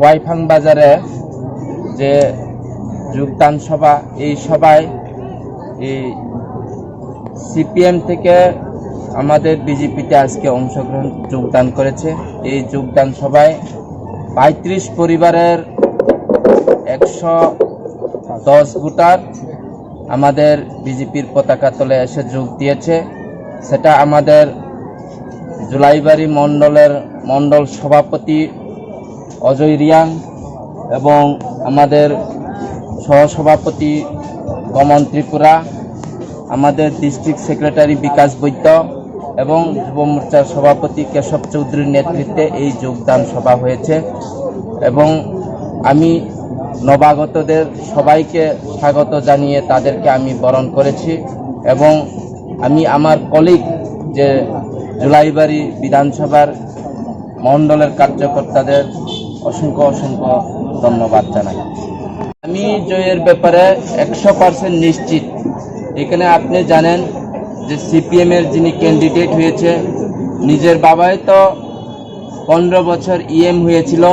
ওয়াইফাং বাজারে যে যোগদান সভা, এই সভায় এই সিপিএম থেকে আমাদের বিজেপিতে আজকে যোগদান করেছে। এই যোগদান সভায় ৩৫ পরিবারের ১১০ ভোটার আমাদের বিজেপির পতাকা তলে এসে যোগ দিয়েছে। সেটা আমাদের জুলাইবাড়ি মণ্ডল সভাপতি অজয় রিয়াং এবং আমাদের সহসভাপতি কমন ত্রিপুরা, আমাদের ডিস্ট্রিক্ট সেক্রেটারি বিকাশ বৈদ্য এবং যুব মোর্চার সভাপতি কেশব চৌধুরীর নেতৃত্বে এই যোগদান সভা হয়েছে। এবং আমি নবাগতদের সবাইকে স্বাগত জানিয়ে তাদেরকে আমি বরণ করেছি এবং আমি আমার কলিগ যে জুলাইবাড়ি বিধানসভার মণ্ডলের কার্যকর্তাদের অসংখ্য ধন্যবাদ জানাই। আমি জয়ের ব্যাপারে 100% নিশ্চিত। এখানে আপনি জানেন যে সিপিএমের যিনি ক্যান্ডিডেট হয়েছে, নিজের বাবাই তো 15 বছর ইএম হয়েছিল।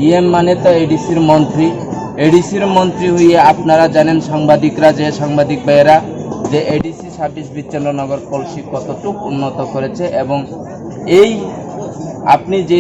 ইএম মানে তো এডিসির মন্ত্রী। এডিসির মন্ত্রী হয়ে আপনারা জানেন, সাংবাদিক ভাইয়েরা, যে এডিসি সার্ভিস বিচ্ছিন্ননগর কলসি কতটুকু উন্নত করেছে। এবং এই আপনি যে